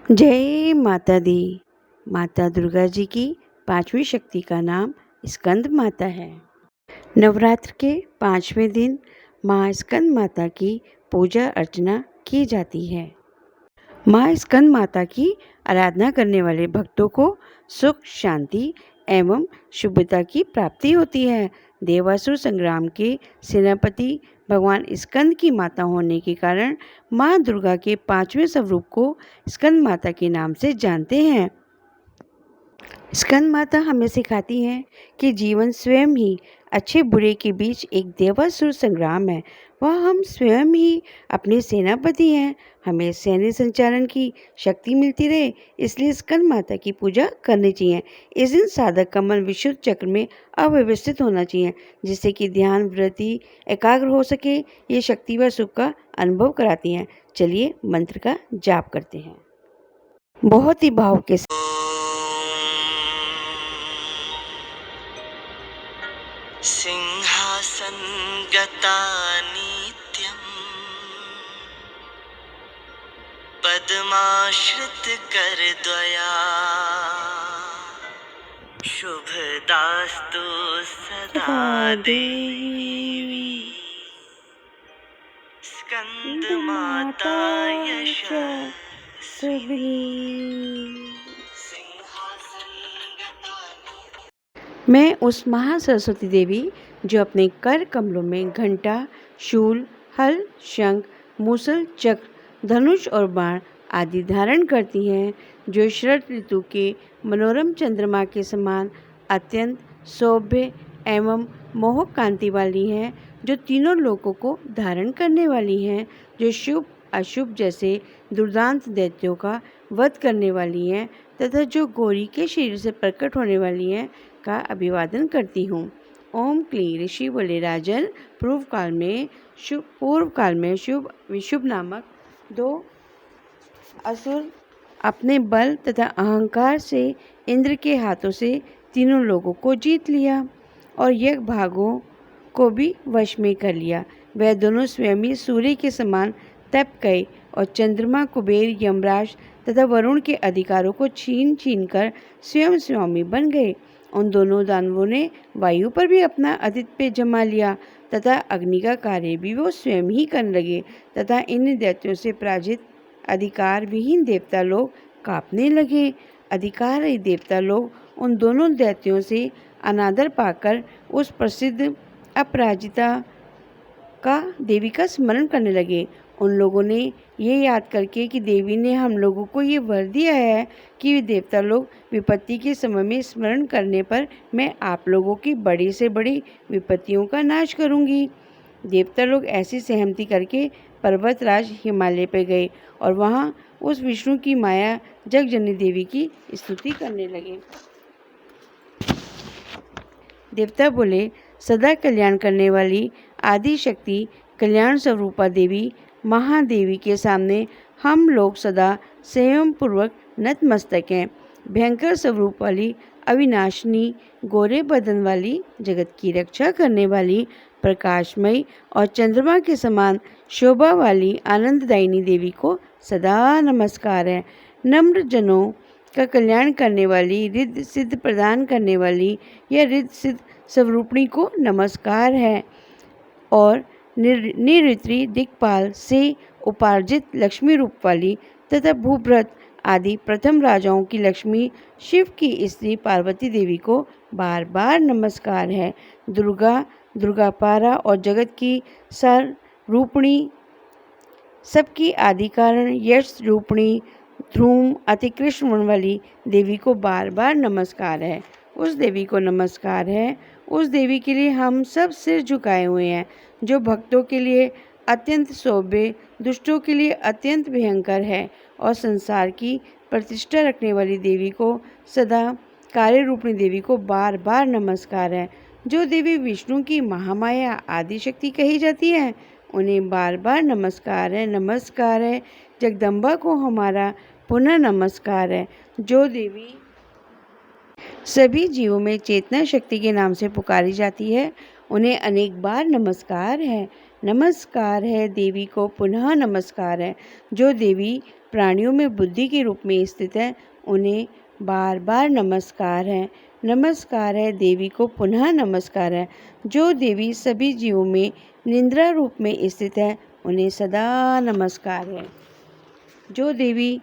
जय माता दी। माता दुर्गा जी की पांचवी शक्ति का नाम स्कंद माता है। नवरात्र के 5वें दिन माँ स्कंद माता की पूजा अर्चना की जाती है। माँ स्कंद माता की आराधना करने वाले भक्तों को सुख, शांति एवं शुभता की प्राप्ति होती है। देवासुर संग्राम के सेनापति भगवान स्कंद की माता होने के कारण माँ दुर्गा के 5वें स्वरूप को स्कंद माता के नाम से जानते हैं। स्कंद माता हमें सिखाती हैं कि जीवन स्वयं ही अच्छे बुरे के बीच एक देवासुर संग्राम है। वह हम स्वयं ही अपने सेनापति हैं। हमें सैन्य संचालन की शक्ति मिलती रहे, इसलिए स्कंद माता की पूजा करनी चाहिए। इस दिन साधक का मन विशुद्ध चक्र में अव्यवस्थित होना चाहिए, जिससे कि ध्यान वृत्ति एकाग्र हो सके। ये शक्ति व सुख का अनुभव कराती हैं। चलिए मंत्र का जाप करते हैं। बहुत ही भाव के सिंहासन गता नित्यम् पद्माश्रित कर द्वया शुभदास्तु सदा देवी स्कंद माता यशस्विनी। मैं उस महासरस्वती देवी जो अपने कर कमलों में घंटा, शूल, हल, शंख, मूसल, चक्र, धनुष और बाण आदि धारण करती हैं, जो शरद ऋतु के मनोरम चंद्रमा के समान अत्यंत शोभ्य एवं मोहक कांति वाली हैं, जो तीनों लोकों को धारण करने वाली हैं, जो शुभ अशुभ जैसे दुर्दांत दैत्यों का वध करने वाली हैं तथा जो गौरी के शरीर से प्रकट होने वाली हैं का अभिवादन करती हूँ। ओम क्लीं ऋषि बोले राजन, पूर्व काल में शुभ विशुभ नामक 2 असुर अपने बल तथा अहंकार से इंद्र के हाथों से तीनों लोगों को जीत लिया और यज्ञ भागों को भी वश में कर लिया। वह दोनों स्वयं ही सूर्य के समान तप गए और चंद्रमा, कुबेर, यमराज तथा वरुण के अधिकारों को छीन कर स्वयं स्वामी बन गए। उन दोनों दानवों ने वायु पर भी अपना आधिपत्य जमा लिया तथा अग्नि का कार्य भी वो स्वयं ही करने लगे तथा इन दैत्यों से पराजित अधिकार विहीन देवता लोग कांपने लगे। अधिकारहीन देवता लोग उन दोनों दैत्यों से अनादर पाकर उस प्रसिद्ध अपराजिता का देवी का स्मरण करने लगे। उन लोगों ने ये याद करके कि देवी ने हम लोगों को ये वर दिया है कि देवता लोग विपत्ति के समय में स्मरण करने पर मैं आप लोगों की बड़ी से बड़ी विपत्तियों का नाश करूंगी। देवता लोग ऐसी सहमति करके पर्वतराज हिमालय पर गए और वहाँ उस विष्णु की माया जगजननी देवी की स्तुति करने लगे। देवता बोले, सदा कल्याण करने वाली आदि शक्ति कल्याण स्वरूपा देवी महादेवी के सामने हम लोग सदा संयम पूर्वक नतमस्तक हैं। भयंकर स्वरूप वाली अविनाशिनी गोरे बदन वाली जगत की रक्षा करने वाली प्रकाशमयी और चंद्रमा के समान शोभा वाली आनंददायिनी देवी को सदा नमस्कार है। नम्र जनों का कल्याण करने वाली, रिद्ध सिद्ध प्रदान करने वाली या रिद्ध सिद्ध स्वरूपणी को नमस्कार है और निऋत्री दिक्पाल से उपार्जित लक्ष्मी रूप वाली तथा भूभृत आदि प्रथम राजाओं की लक्ष्मी शिव की स्त्री पार्वती देवी को बार बार नमस्कार है। दुर्गा पारा और जगत की सार रूपणी, सबकी आदि कारण यश रूपणी, ध्रूम अति कृष्ण वर्ण वाली देवी को बार बार नमस्कार है। उस देवी को नमस्कार है, उस देवी के लिए हम सब सिर झुकाए हुए हैं, जो भक्तों के लिए अत्यंत शोभ्य, दुष्टों के लिए अत्यंत भयंकर है और संसार की प्रतिष्ठा रखने वाली देवी को सदा कार्य रूपणी देवी को बार बार नमस्कार है। जो देवी विष्णु की महामाया आदि शक्ति कही जाती है, उन्हें बार बार नमस्कार है। नमस्कार है जगदम्बा को हमारा पुनः नमस्कार है। जो देवी सभी जीवों में चेतना शक्ति के नाम से पुकारी जाती है, उन्हें अनेक बार नमस्कार है। नमस्कार है देवी को पुनः नमस्कार है। जो देवी प्राणियों में बुद्धि के रूप में स्थित है, उन्हें बार बार नमस्कार है। नमस्कार है देवी को पुनः नमस्कार है। जो देवी सभी जीवों में निद्रा रूप में स्थित है, उन्हें सदा नमस्कार है। जो देवी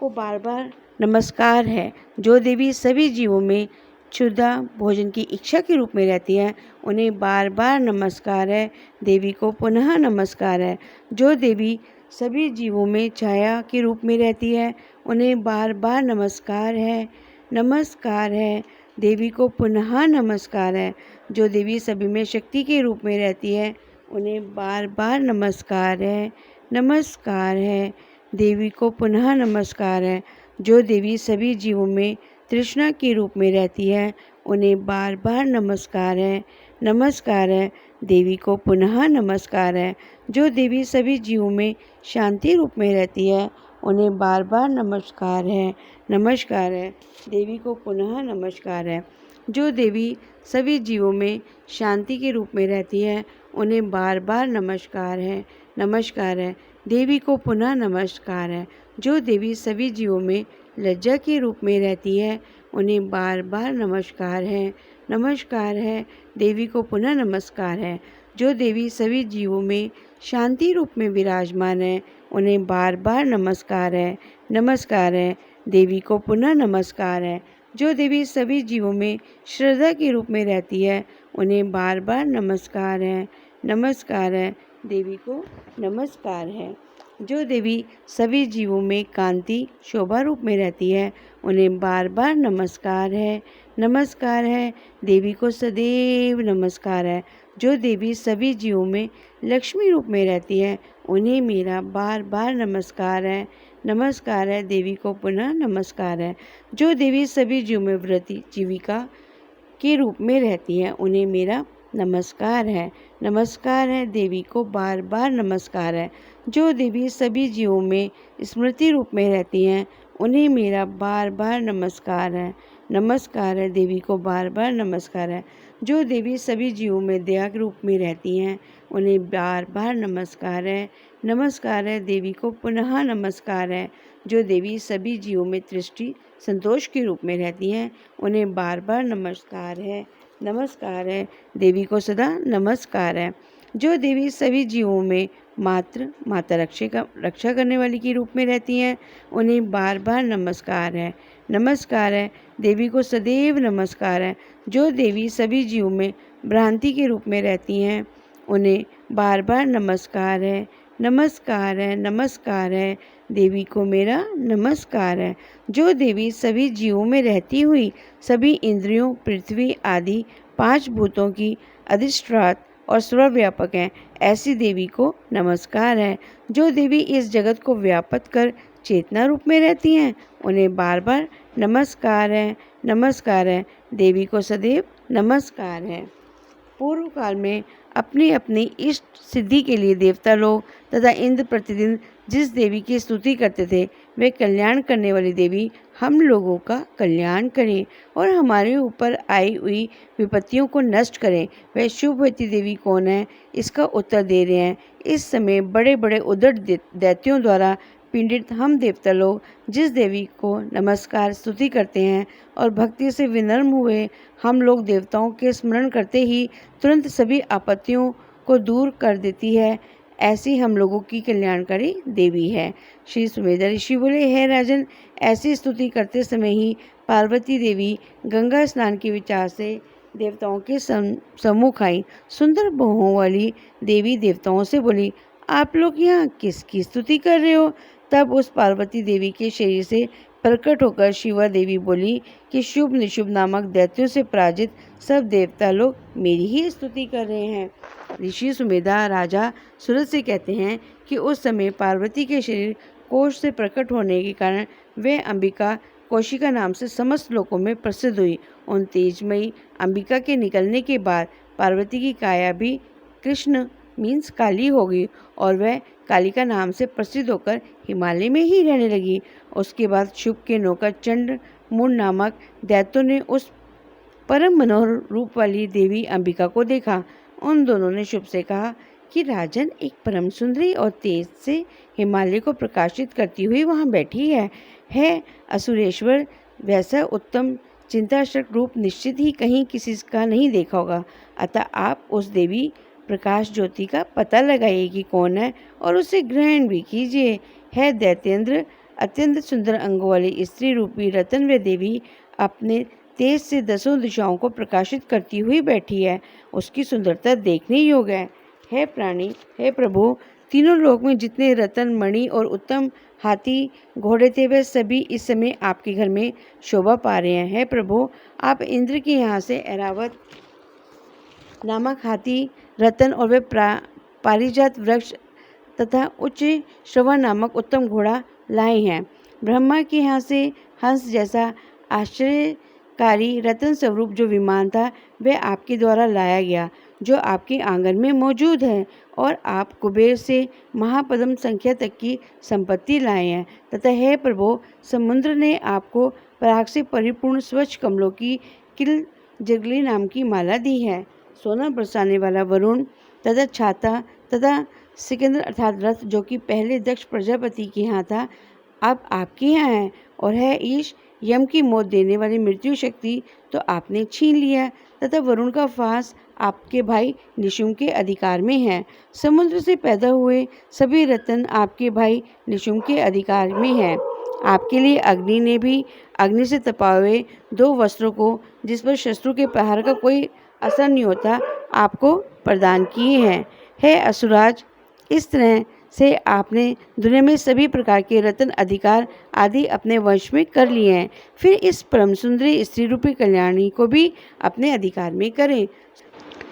को बार बार नमस्कार है। जो देवी सभी जीवों में क्षुधा भोजन की इच्छा के रूप में रहती है, उन्हें बार बार नमस्कार है। देवी को पुनः नमस्कार है। जो देवी सभी जीवों में छाया के रूप में रहती है, उन्हें बार बार नमस्कार है। नमस्कार है देवी को पुनः नमस्कार है। जो देवी सभी में शक्ति के रूप में रहती है, उन्हें बार बार नमस्कार है। नमस्कार है देवी को पुनः नमस्कार है। जो देवी सभी जीवों में तृष्णा के रूप में रहती है, उन्हें बार बार नमस्कार है। नमस्कार है देवी को पुनः नमस्कार है। जो देवी सभी जीवों में शांति रूप में रहती है, उन्हें बार बार नमस्कार है। नमस्कार है देवी को पुनः नमस्कार है। जो देवी सभी जीवों में शांति के रूप में रहती है, उन्हें बार बार नमस्कार है। नमस्कार है देवी को पुनः नमस्कार है। जो देवी सभी जीवों में लज्जा के रूप में रहती है, उन्हें बार बार नमस्कार है। नमस्कार है देवी को पुनः नमस्कार है। जो देवी सभी जीवों में शांति रूप में विराजमान है, उन्हें बार बार नमस्कार है। नमस्कार है देवी को पुनः नमस्कार है। जो देवी सभी जीवों में श्रद्धा के रूप में रहती है, उन्हें बार बार नमस्कार है। नमस्कार है देवी को नमस्कार है। जो देवी सभी जीवों में कांति शोभा रूप में रहती है, उन्हें बार बार नमस्कार है। नमस्कार है देवी को सदैव नमस्कार है। जो देवी सभी जीवों में लक्ष्मी रूप में रहती है, उन्हें मेरा बार बार नमस्कार है। नमस्कार है देवी को पुनः नमस्कार है। जो देवी सभी जीवों में व्रती जीविका के रूप में रहती है, उन्हें मेरा नमस्कार है। नमस्कार है देवी को बार बार नमस्कार है। जो देवी सभी जीवों में स्मृति रूप में रहती हैं, उन्हें मेरा बार बार नमस्कार है। नमस्कार है देवी को बार बार नमस्कार है। जो देवी सभी जीवों में दया के रूप में रहती हैं, उन्हें बार बार नमस्कार है। नमस्कार है देवी को पुनः नमस्कार है। जो देवी सभी जीवों में तृष्टि संतोष के रूप में रहती हैं, उन्हें बार बार नमस्कार है। नमस्कार है देवी को सदा नमस्कार है। जो देवी सभी जीवों में माता रक्षा करने वाली के रूप में रहती हैं, उन्हें बार बार नमस्कार है। नमस्कार है देवी को सदैव नमस्कार है। जो देवी सभी जीवों में भ्रांति के रूप में रहती हैं, उन्हें बार बार नमस्कार है। नमस्कार है। नमस्कार है देवी को मेरा नमस्कार है। जो देवी सभी जीवों में रहती हुई सभी इंद्रियों पृथ्वी आदि 5 भूतों की अधिष्ठात और सर्वव्यापक हैं, ऐसी देवी को नमस्कार है। जो देवी इस जगत को व्यापक कर चेतना रूप में रहती हैं, उन्हें बार बार नमस्कार है। नमस्कार है देवी को सदैव नमस्कार है। पूर्व काल में अपनी अपनी इष्ट सिद्धि के लिए देवता लोग तथा इंद्र प्रतिदिन जिस देवी की स्तुति करते थे, वे कल्याण करने वाली देवी हम लोगों का कल्याण करें और हमारे ऊपर आई हुई विपत्तियों को नष्ट करें। वह शुभवती देवी कौन है, इसका उत्तर दे रहे हैं। इस समय बड़े बड़े उद्धट दैत्यों द्वारा पीड़ित हम देवता लोग जिस देवी को नमस्कार स्तुति करते हैं और भक्ति से विनम्र हुए हम लोग देवताओं के स्मरण करते ही तुरंत सभी आपत्तियों को दूर कर देती है, ऐसी हम लोगों की कल्याणकारी देवी है। श्री सुमेधा ऋषि बोले, हे राजन, ऐसी स्तुति करते समय ही पार्वती देवी गंगा स्नान के विचार से देवताओं के सम्मुख आई। सुंदर बाहों वाली देवी देवताओं से बोली, आप लोग यहाँ किसकी स्तुति कर रहे हो? तब उस पार्वती देवी के शरीर से प्रकट होकर शिवा देवी बोली कि शुभ निशुभ नामक दैत्यों से पराजित सब देवता लोग मेरी ही स्तुति कर रहे हैं। ऋषि सुमेधा राजा सूरज से कहते हैं कि उस समय पार्वती के शरीर कोश से प्रकट होने के कारण वह अंबिका कौशिका नाम से समस्त लोकों में प्रसिद्ध हुई। उन तेजमयी अंबिका के निकलने के बाद पार्वती की काया भी कृष्ण मीन्स काली हो गई और वह कालिका नाम से प्रसिद्ध होकर हिमालय में ही रहने लगी। उसके बाद शुभ के नौकर चंड मूड नामक दैत्यों ने उस परम मनोहर रूप वाली देवी अंबिका को देखा। उन दोनों ने शुभ से कहा कि राजन एक परम सुंदरी और तेज से हिमालय को प्रकाशित करती हुई वहाँ बैठी है असुरेश्वर, वैसा उत्तम चिंताशक रूप निश्चित ही कहीं किसी का नहीं देखा होगा। अतः आप उस देवी प्रकाश ज्योति का पता लगाइए कि कौन है और उसे ग्रहण भी कीजिए। है दैत्येंद्र, अत्यंत सुंदर अंगों वाली स्त्री रूपी रतन व देवी अपने तेज से 10 दिशाओं को प्रकाशित करती हुई बैठी है। उसकी सुंदरता देखने योग्य है प्राणी, हे प्रभु, तीनों लोक में जितने रतन, मणि और उत्तम हाथी घोड़े थे वे सभी इस समय आपके घर में शोभा पा रहे हैं। हे प्रभु, आप इंद्र के यहाँ से ऐरावत नामक हाथी, रतन और वे पारिजात वृक्ष तथा उच्च श्रवण नामक उत्तम घोड़ा लाए हैं। ब्रह्मा के यहाँ से हंस जैसा आश्चर्यकारी रतन स्वरूप जो विमान था वह आपके द्वारा लाया गया, जो आपके आंगन में मौजूद है। और आप कुबेर से महापद्म संख्या तक की संपत्ति लाए हैं। तथा हे प्रभु, समुद्र ने आपको पराग से परिपूर्ण स्वच्छ कमलों की किल जगली नाम की माला दी है। सोना बरसाने वाला वरुण तथा छाता तथा सिकंदर अर्थात रथ, जो कि पहले दक्ष प्रजापति के यहाँ था, अब आपके यहाँ है। और है ईश, यम की मौत देने वाली मृत्यु शक्ति तो आपने छीन लिया, तथा वरुण का फांस आपके भाई निशुम्भ के अधिकार में है। समुद्र से पैदा हुए सभी रत्न आपके भाई निशुम्भ के अधिकार में है। आपके लिए अग्नि ने भी अग्नि से तपाए हुए 2 वस्त्रों को, जिस पर शत्रु के प्रहार का कोई असर नहीं होता, आपको प्रदान किए हैं। हे असुराज, इस तरह से आपने दुनिया में सभी प्रकार के रत्न अधिकार आदि अपने वश में कर लिए हैं। फिर इस परम सुंदरी स्त्री रूपी कल्याणी को भी अपने अधिकार में करें।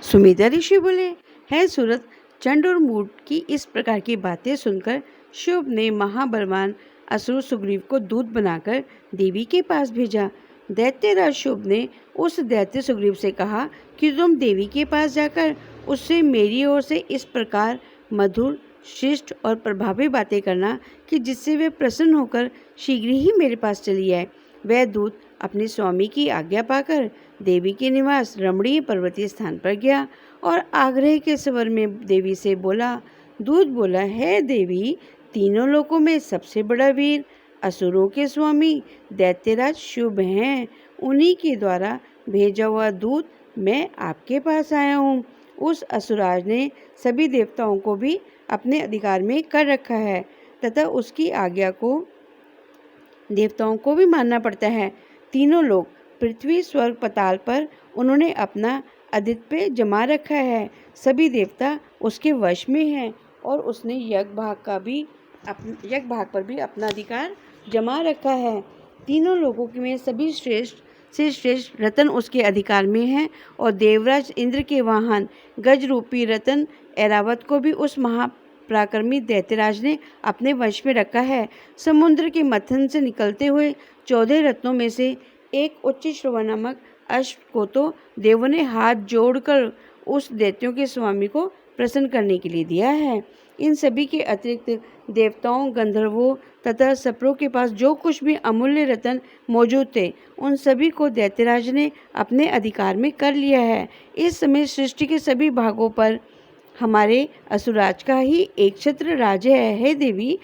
सुमेधा ऋषि बोले, है सूरत, चंड और मूड की इस प्रकार की बातें सुनकर शुभ ने महाबलवान असुर सुग्रीव को दूत बनाकर देवी के पास भेजा। दैत्यराज शुभ ने उस दैत्य सुग्रीव से कहा कि तुम देवी के पास जाकर उससे मेरी ओर से इस प्रकार मधुर, शिष्ट और प्रभावी बातें करना कि जिससे वे प्रसन्न होकर शीघ्र ही मेरे पास चली आए। वह दूत अपने स्वामी की आज्ञा पाकर देवी के निवास रमणीय पर्वतीय स्थान पर गया और आग्रह के स्वर में देवी से बोला। दूत बोला, है देवी, तीनों लोकों में सबसे बड़ा वीर असुरों के स्वामी दैत्यराज शुभ हैं। उन्हीं के द्वारा भेजा हुआ दूत मैं आपके पास आया हूँ। उस असुराज ने सभी देवताओं को भी अपने अधिकार में कर रखा है तथा उसकी आज्ञा को देवताओं को भी मानना पड़ता है। तीनों लोग पृथ्वी, स्वर्ग, पाताल पर उन्होंने अपना आधिपत्य जमा रखा है। सभी देवता उसके वश में हैं और उसने यज्ञ भाग पर भी अपना अधिकार जमा रखा है। तीनों लोगों में सभी श्रेष्ठ से श्रेष्ठ रतन उसके अधिकार में है और देवराज इंद्र के वाहन गज रूपी रतन ऐरावत को भी उस महापराक्रमी दैत्यराज ने अपने वश में रखा है। समुद्र के मथन से निकलते हुए 14 रत्नों में से एक उच्च श्रवण नामक अश्व को तो देवों ने हाथ जोड़कर उस दैत्यों के स्वामी को प्रसन्न करने के लिए दिया है। इन सभी के अतिरिक्त देवताओं, गंधर्वों तथा सप्रों के पास जो कुछ भी अमूल्य रत्न मौजूद थे, उन सभी को दैत्यराज ने अपने अधिकार में कर लिया है। इस समय सृष्टि के सभी भागों पर हमारे असुराज का ही एक छत्र राज्य है। हे देवी,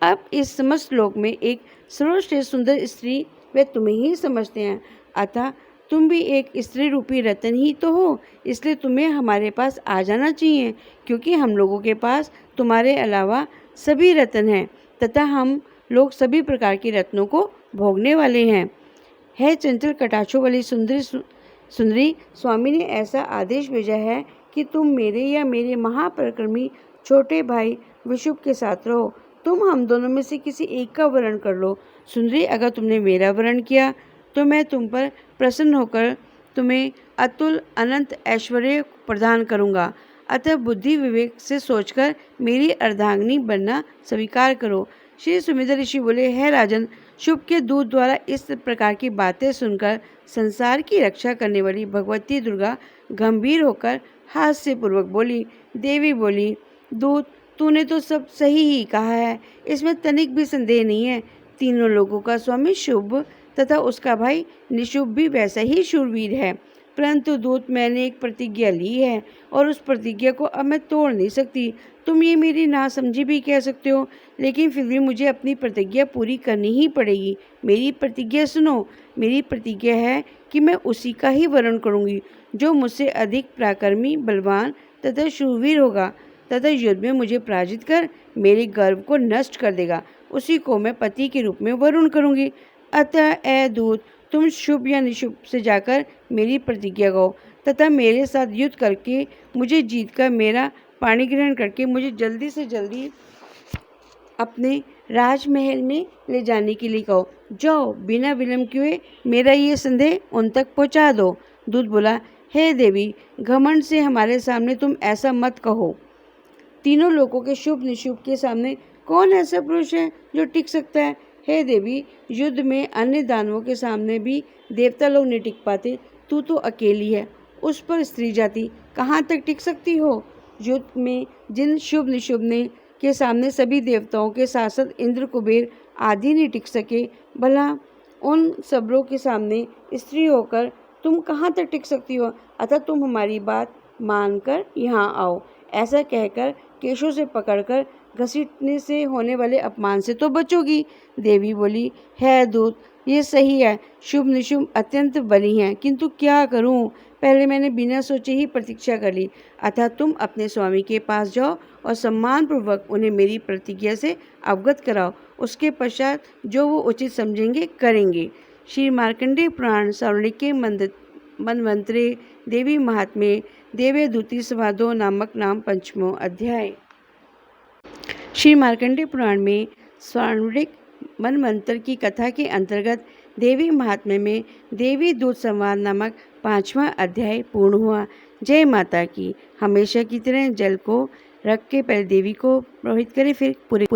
अब इस समस्त लोक में एक सर्वश्रेष्ठ सुंदर स्त्री वे तुम्हें ही समझते हैं, अतः तुम भी एक स्त्री रूपी रतन ही तो हो, इसलिए तुम्हें हमारे पास आ जाना चाहिए, क्योंकि हम लोगों के पास तुम्हारे अलावा सभी रत्न हैं तथा हम लोग सभी प्रकार के रत्नों को भोगने वाले हैं। है चंचल कटाक्षों वाली सुंदरी, स्वामी ने ऐसा आदेश भेजा है कि तुम मेरे या मेरे महापराक्रमी छोटे भाई विशुभ के साथ रहो। तुम हम दोनों में से किसी एक का वर्ण कर लो। सुंदरी, अगर तुमने मेरा वर्ण किया तो मैं तुम पर प्रसन्न होकर तुम्हें अतुल अनंत ऐश्वर्य प्रदान करूँगा। अतः बुद्धि विवेक से सोचकर मेरी अर्धांगिनी बनना स्वीकार करो। श्री सुमेधा ऋषि बोले, है राजन, शुभ के दूत द्वारा इस प्रकार की बातें सुनकर संसार की रक्षा करने वाली भगवती दुर्गा गंभीर होकर हास्यपूर्वक बोली। देवी बोली, दूत, तूने तो सब सही ही कहा है, इसमें तनिक भी संदेह नहीं है। तीनों लोगों का स्वामी शुभ तथा उसका भाई निशुभ भी वैसा ही शूरवीर है। परंतु दूत, मैंने एक प्रतिज्ञा ली है और उस प्रतिज्ञा को अब मैं तोड़ नहीं सकती। तुम ये मेरी नासमझी भी कह सकते हो, लेकिन फिर भी मुझे अपनी प्रतिज्ञा पूरी करनी ही पड़ेगी। मेरी प्रतिज्ञा सुनो। मेरी प्रतिज्ञा है कि मैं उसी का ही वरण करूंगी जो मुझसे अधिक पराक्रमी, बलवान तथा शूरवीर होगा तथा युद्ध में मुझे पराजित कर मेरे गर्व को नष्ट कर देगा। उसी को मैं पति के रूप में वरुण करूंगी। अतः ए दूत, तुम शुभ या निशुभ से जाकर मेरी प्रतिज्ञा गाओ तथा मेरे साथ युद्ध करके मुझे जीतकर मेरा पाणी ग्रहण करके मुझे जल्दी से जल्दी अपने राजमहल में ले जाने के लिए कहो। जाओ, बिना विलंब किए मेरा ये संदेह उन तक पहुंचा दो। दूत बोला, हे देवी, घमंड से हमारे सामने तुम ऐसा मत कहो। तीनों लोगों के शुभ निशुभ के सामने कौन ऐसा पुरुष है जो टिक सकता है? हे देवी, युद्ध में अन्य दानवों के सामने भी देवता लोग नहीं टिक पाते, तू तो अकेली है, उस पर स्त्री जाति कहाँ तक टिक सकती हो? युद्ध में जिन शुभ निशुभ ने के सामने सभी देवताओं के शासक इंद्र, कुबेर आदि नहीं टिक सके, भला उन सबरों के सामने स्त्री होकर तुम कहाँ तक टिक सकती हो? अतः तुम हमारी बात मानकर यहाँ आओ। ऐसा कहकर केशों से पकड़कर घसीटने से होने वाले अपमान से तो बचोगी। देवी बोली, है दूत, ये सही है, शुभ निशुभ अत्यंत बली हैं, किंतु क्या करूं? पहले मैंने बिना सोचे ही प्रतीक्षा कर ली। अतः तुम अपने स्वामी के पास जाओ और सम्मानपूर्वक उन्हें मेरी प्रतिज्ञा से अवगत कराओ। उसके पश्चात जो वो उचित समझेंगे करेंगे। श्री मार्कंडेय पुराण सौवर्णिके मनवंतरे देवी महात्म्ये देवदूती संवादो नामक नाम 5वां अध्याय। श्री मार्कंडेय पुराण में सौवर्णिक मनवंतर की कथा के अंतर्गत देवी महात्म्य में देवी दूत संवाद नामक 5वां अध्याय पूर्ण हुआ। जय माता की। हमेशा की तरह जल को रख के पहले देवी को पुरोहित करें, फिर पूरे